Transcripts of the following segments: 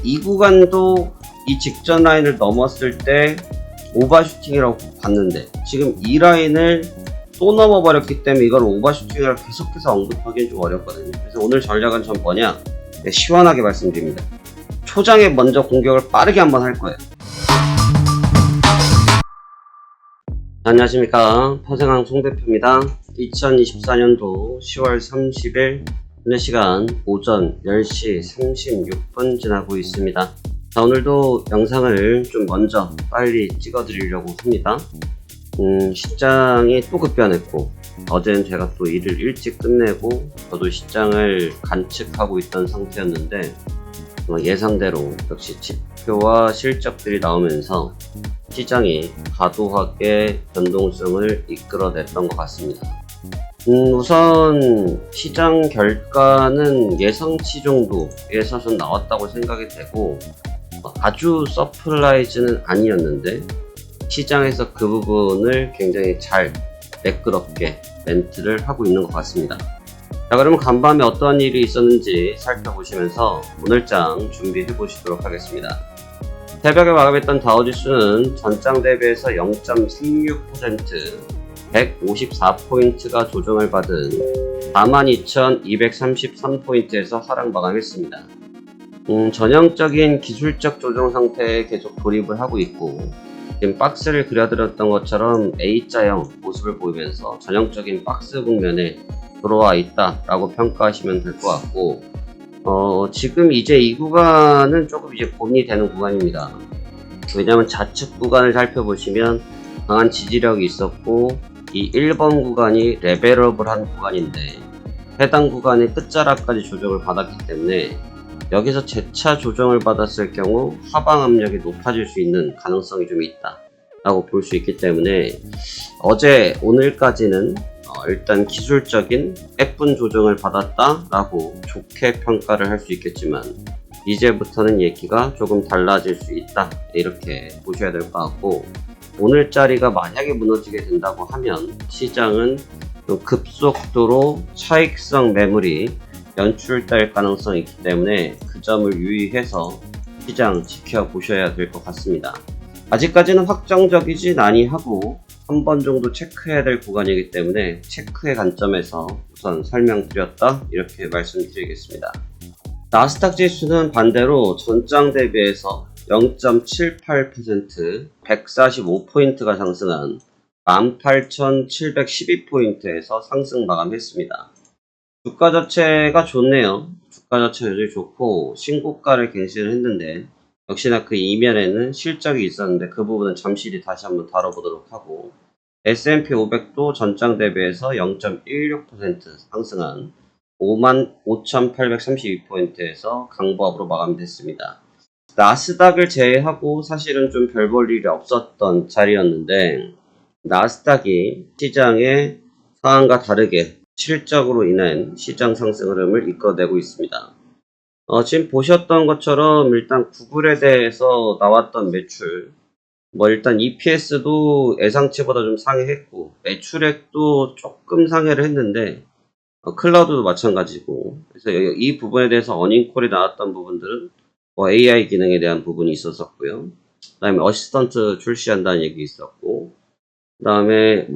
이 구간도 이 직전 라인을 넘었을 때 오버슈팅이라고 봤는데 지금 이 라인을 또 넘어버렸기 때문에 이걸 오버슈팅이라고 계속해서 언급하기는 좀 어렵거든요. 그래서 오늘 전략은 전 뭐냐? 네, 시원하게 말씀드립니다. 초장에 먼저 공격을 빠르게 한번 할 거예요. 안녕하십니까, 평생항 송대표입니다. 2024년도 10월 30일 현재 시간 오전 10시 36분 지나고 있습니다. 자, 오늘도 영상을 좀 먼저 빨리 찍어 드리려고 합니다. 시장이 또 급변했고 어제는 제가 또 일을 일찍 끝내고 저도 시장을 관측하고 있던 상태였는데 예상대로 역시 지표와 실적들이 나오면서 시장이 과도하게 변동성을 이끌어냈던 것 같습니다. 우선 시장 결과는 예상치 정도에서 좀 나왔다고 생각이 되고 아주 서프라이즈는 아니었는데 시장에서 그 부분을 굉장히 잘 매끄럽게 멘트를 하고 있는 것 같습니다. 자, 그러면 간밤에 어떤 일이 있었는지 살펴보시면서 오늘장 준비해 보시도록 하겠습니다. 새벽에 마감했던 다우지수는 전장 대비해서 0.36% 154포인트가 조정을 받은 42,233포인트에서 하락 마감했습니다. 전형적인 기술적 조정 상태에 계속 돌입을 하고 있고 지금 박스를 그려드렸던 것처럼 A자형 모습을 보이면서 전형적인 박스 국면에 들어와 있다 라고 평가하시면 될 것 같고 지금 이제 이 구간은 조금 이제 고민이 되는 구간입니다. 왜냐하면 좌측 구간을 살펴보시면 강한 지지력이 있었고 이 1번 구간이 레벨업을 한 구간인데 해당 구간의 끝자락까지 조정을 받았기 때문에 여기서 재차 조정을 받았을 경우 하방 압력이 높아질 수 있는 가능성이 좀 있다 라고 볼 수 있기 때문에 어제 오늘까지는 일단 기술적인 F분 조정을 받았다 라고 좋게 평가를 할 수 있겠지만 이제부터는 얘기가 조금 달라질 수 있다 이렇게 보셔야 될 것 같고 오늘자리가 만약에 무너지게 된다고 하면 시장은 급속도로 차익성 매물이 연출될 가능성이 있기 때문에 그 점을 유의해서 시장 지켜보셔야 될 것 같습니다. 아직까지는 확정적이진 아니하고 한 번 정도 체크해야 될 구간이기 때문에 체크의 관점에서 우선 설명드렸다 이렇게 말씀드리겠습니다. 나스닥 지수는 반대로 전장 대비해서 0.78% 145포인트가 상승한 18,712포인트에서 상승 마감했습니다. 주가 자체가 좋네요. 주가 자체가 여전히 좋고 신고가를 갱신을 했는데 역시나 그 이면에는 실적이 있었는데 그 부분은 잠시 뒤 다시 한번 다뤄보도록 하고 S&P 500도 전장 대비해서 0.16% 상승한 55,832포인트에서 강보합으로 마감됐습니다. 나스닥을 제외하고 사실은 좀 별 볼 일이 없었던 자리였는데 나스닥이 시장의 상황과 다르게 실적으로 인한 시장 상승 흐름을 이끌어내고 있습니다. 지금 보셨던 것처럼 일단 구글에 대해서 나왔던 매출 일단 EPS도 예상치보다 좀 상회했고 매출액도 조금 상회를 했는데 클라우드도 마찬가지고 그래서 이 부분에 대해서 어닝콜이 나왔던 부분들은 AI 기능에 대한 부분이 있었고요. 그 다음에 어시스턴트 출시한다는 얘기 있었고 그 다음에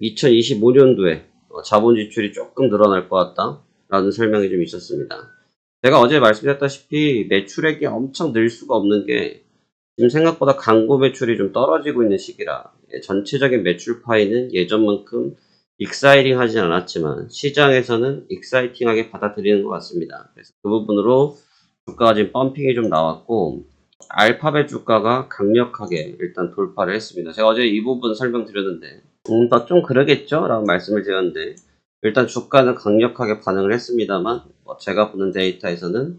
2025년도에 자본 지출이 조금 늘어날 것 같다 라는 설명이 좀 있었습니다. 제가 어제 말씀드렸다시피 매출액이 엄청 늘 수가 없는 게 지금 생각보다 광고 매출이 좀 떨어지고 있는 시기라 전체적인 매출 파이는 예전만큼 익사이팅 하진 않았지만 시장에서는 익사이팅하게 받아들이는 것 같습니다. 그래서 그 부분으로 주가가 지금 펌핑이 좀 나왔고 알파벳 주가가 강력하게 일단 돌파를 했습니다. 제가 어제 이 부분 설명드렸는데 더 좀 그러겠죠? 라고 말씀을 드렸는데 일단 주가는 강력하게 반응을 했습니다만 제가 보는 데이터에서는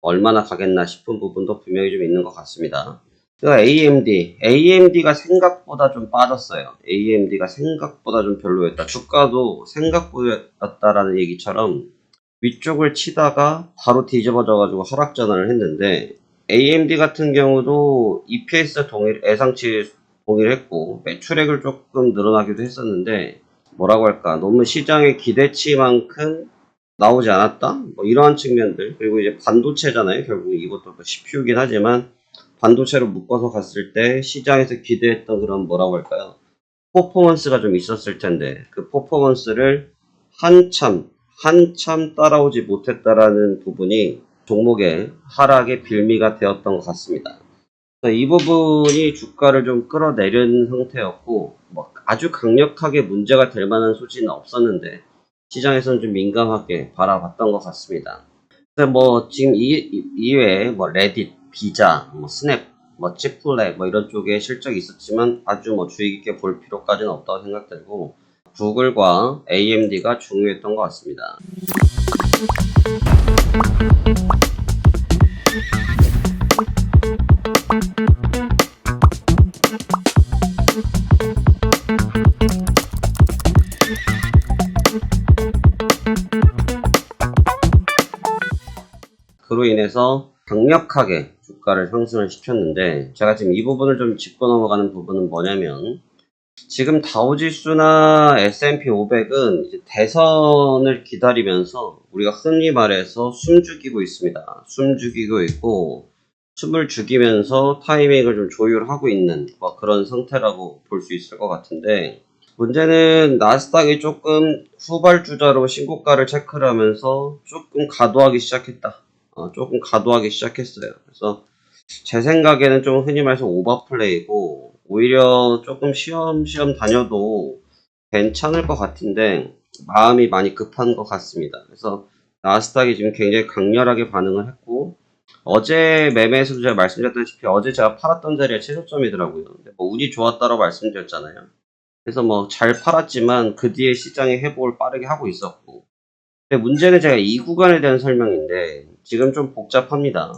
얼마나 가겠나 싶은 부분도 분명히 좀 있는 것 같습니다. AMD가 생각보다 좀 빠졌어요. AMD가 생각보다 좀 별로였다. 주가도 생각보다였다라는 얘기처럼 위쪽을 치다가 바로 뒤집어져가지고 하락 전환을 했는데 AMD 같은 경우도 EPS 예상치 동일했고 매출액을 조금 늘어나기도 했었는데 너무 시장의 기대치만큼 나오지 않았다? 뭐 이러한 측면들. 그리고 이제 반도체잖아요. 결국 이것도 CPU긴 하지만 반도체로 묶어서 갔을 때 시장에서 기대했던 그런 뭐라고 할까요? 퍼포먼스가 좀 있었을 텐데 그 퍼포먼스를 한참 따라오지 못했다라는 부분이 종목의 하락의 빌미가 되었던 것 같습니다. 이 부분이 주가를 좀 끌어내린 상태였고 뭐 아주 강력하게 문제가 될 만한 소지는 없었는데 시장에서는 좀 민감하게 바라봤던 것 같습니다. 그래서 뭐 지금 이외에 뭐 레딧, 비자, 뭐 스냅, 뭐 치플레 뭐 이런 쪽에 실적이 있었지만 아주 뭐 주의 깊게 볼 필요까지는 없다고 생각되고 구글과 AMD가 중요했던 것 같습니다. 그로 인해서 강력하게 주가를 상승을 시켰는데 제가 지금 이 부분을 좀 짚고 넘어가는 부분은 뭐냐면 지금 다우지수나 S&P 500은 이제 대선을 기다리면서 우리가 흔히 말해서 숨죽이고 있습니다. 숨죽이고 있고 숨을 죽이면서 타이밍을 좀 조율하고 있는 뭐 그런 상태라고 볼 수 있을 것 같은데 문제는 나스닥이 조금 후발주자로 신고가를 체크를 하면서 조금 가도하기 시작했다. 조금 가도하기 시작했어요. 그래서 제 생각에는 좀 흔히 말해서 오버플레이고 오히려 조금 쉬엄쉬엄 다녀도 괜찮을 것 같은데 마음이 많이 급한 것 같습니다. 그래서 나스닥이 지금 굉장히 강렬하게 반응을 했고 어제 매매에서도 제가 말씀드렸다시피 어제 제가 팔았던 자리가 최저점이더라고요. 근데 뭐 운이 좋았다고 말씀드렸잖아요. 그래서 뭐 잘 팔았지만 그 뒤에 시장의 회복을 빠르게 하고 있었고 근데 문제는 제가 이 구간에 대한 설명인데 지금 좀 복잡합니다.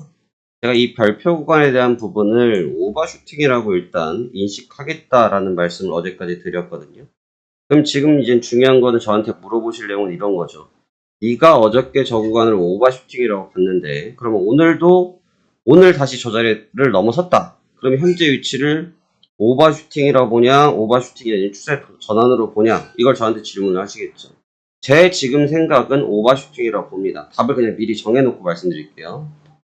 제가 이 별표 구간에 대한 부분을 오버슈팅이라고 일단 인식하겠다라는 말씀을 어제까지 드렸거든요. 그럼 지금 이제 중요한 거는 저한테 물어보실 내용은 이런 거죠. 네가 어저께 저 구간을 오버슈팅이라고 봤는데 그러면 오늘 다시 저 자리를 넘어섰다. 그럼 현재 위치를 오버슈팅이라고 보냐 오버슈팅이 아닌 추세 전환으로 보냐 이걸 저한테 질문을 하시겠죠. 제 지금 생각은 오버슈팅이라고 봅니다. 답을 그냥 미리 정해놓고 말씀드릴게요.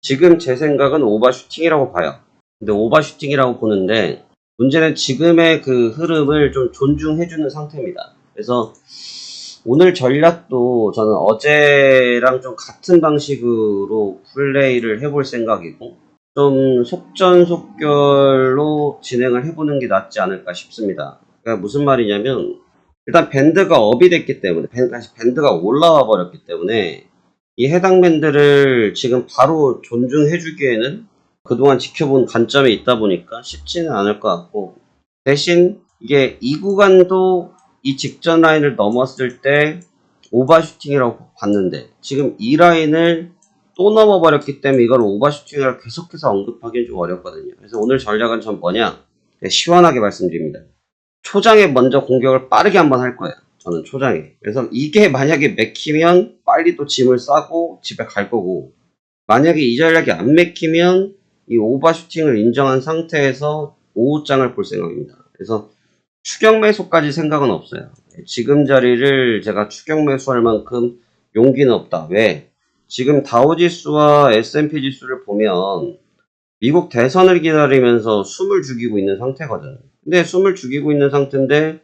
지금 제 생각은 오버슈팅이라고 봐요. 근데 오버슈팅이라고 보는데 문제는 지금의 그 흐름을 좀 존중해주는 상태입니다. 그래서 오늘 전략도 저는 어제랑 좀 같은 방식으로 플레이를 해볼 생각이고 좀 속전속결로 진행을 해보는 게 낫지 않을까 싶습니다. 그러니까 무슨 말이냐면 일단 밴드가 업이 됐기 때문에 밴드가 올라와 버렸기 때문에 이 해당 밴드를 지금 바로 존중해 주기에는 그동안 지켜본 관점이 있다 보니까 쉽지는 않을 것 같고 대신 이게 이 구간도 이 직전 라인을 넘었을 때 오버슈팅이라고 봤는데 지금 이 라인을 또 넘어버렸기 때문에 이걸 오버슈팅이라고 계속해서 언급하기는 좀 어렵거든요. 그래서 오늘 전략은 전 뭐냐 시원하게 말씀드립니다. 초장에 먼저 공격을 빠르게 한번 할 거예요. 저는 초장에. 그래서 이게 만약에 맥히면 빨리 또 짐을 싸고 집에 갈 거고 만약에 이 전략이 안 맥히면 이 오버슈팅을 인정한 상태에서 오후장을 볼 생각입니다. 그래서 추격 매수까지 생각은 없어요. 지금 자리를 제가 추격 매수할 만큼 용기는 없다. 왜? 지금 다우지수와 S&P 지수를 보면 미국 대선을 기다리면서 숨을 죽이고 있는 상태거든. 근데 숨을 죽이고 있는 상태인데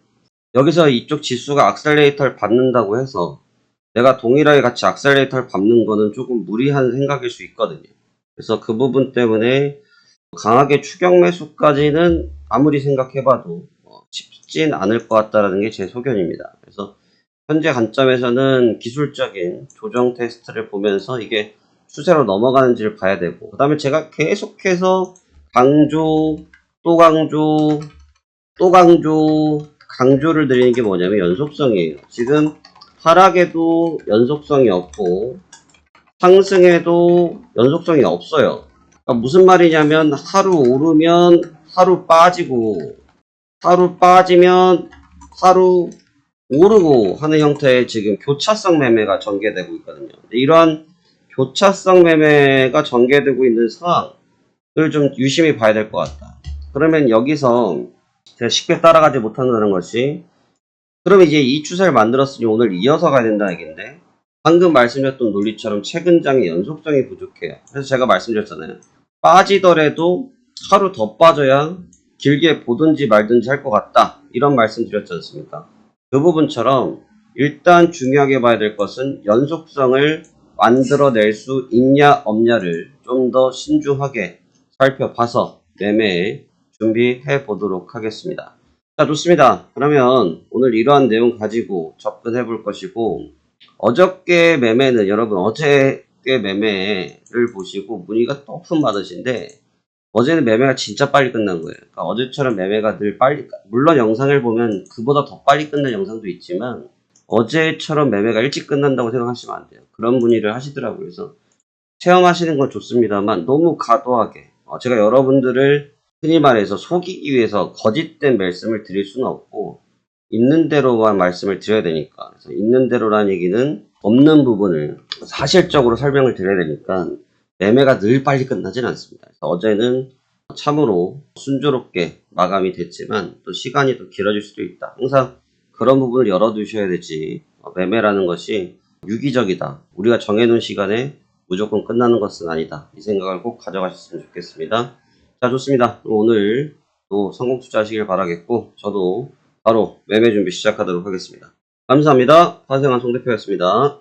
여기서 이쪽 지수가 악셀레이터를 밟는다고 해서 내가 동일하게 같이 악셀레이터를 밟는 거는 조금 무리한 생각일 수 있거든요. 그래서 그 부분 때문에 강하게 추격 매수까지는 아무리 생각해봐도 쉽진 않을 것 같다는 게 제 소견입니다. 그래서 현재 관점에서는 기술적인 조정 테스트를 보면서 이게 추세로 넘어가는지를 봐야 되고 그 다음에 제가 계속해서 강조 또 강조 또 강조를 드리는 게 뭐냐면 연속성이에요. 지금 하락에도 연속성이 없고 상승에도 연속성이 없어요. 그러니까 무슨 말이냐면 하루 오르면 하루 빠지고 하루 빠지면 하루 오르고 하는 형태의 지금 교차성 매매가 전개되고 있거든요. 이러한 교차성 매매가 전개되고 있는 상황을 좀 유심히 봐야 될 것 같다. 그러면 여기서 제가 쉽게 따라가지 못한다는 것이 그러면 이제 이 추세를 만들었으니 오늘 이어서 가야 된다는 얘기인데 방금 말씀드렸던 논리처럼 최근장의 연속성이 부족해요. 그래서 제가 말씀드렸잖아요. 빠지더라도 하루 더 빠져야 길게 보든지 말든지 할 것 같다. 이런 말씀 드렸지 않습니까? 그 부분처럼 일단 중요하게 봐야 될 것은 연속성을 만들어낼 수 있냐 없냐를 좀 더 신중하게 살펴봐서 매매에 준비해 보도록 하겠습니다. 자, 좋습니다. 그러면 오늘 이러한 내용 가지고 접근해 볼 것이고, 어저께 매매는 여러분 어저께 매매를 보시고 문의가 너무 많으신데, 어제는 매매가 진짜 빨리 끝난 거예요. 그러니까 어제처럼 매매가 늘 빨리, 물론 영상을 보면 그보다 더 빨리 끝난 영상도 있지만 어제처럼 매매가 일찍 끝난다고 생각하시면 안 돼요. 그런 문의를 하시더라고요. 그래서 체험하시는 건 좋습니다만 너무 과도하게, 제가 여러분들을 흔히 말해서 속이기 위해서 거짓된 말씀을 드릴 수는 없고 있는 대로만 말씀을 드려야 되니까. 그래서 있는 대로라는 얘기는 없는 부분을 사실적으로 설명을 드려야 되니까 매매가 늘 빨리 끝나진 않습니다. 그래서 어제는 참으로 순조롭게 마감이 됐지만 또 시간이 더 길어질 수도 있다. 항상 그런 부분을 열어두셔야 되지. 매매라는 것이 유기적이다. 우리가 정해놓은 시간에 무조건 끝나는 것은 아니다. 이 생각을 꼭 가져가셨으면 좋겠습니다. 자, 좋습니다. 오늘 또 성공 투자하시길 바라겠고 저도 바로 매매 준비 시작하도록 하겠습니다. 감사합니다. 화생한 송 대표였습니다.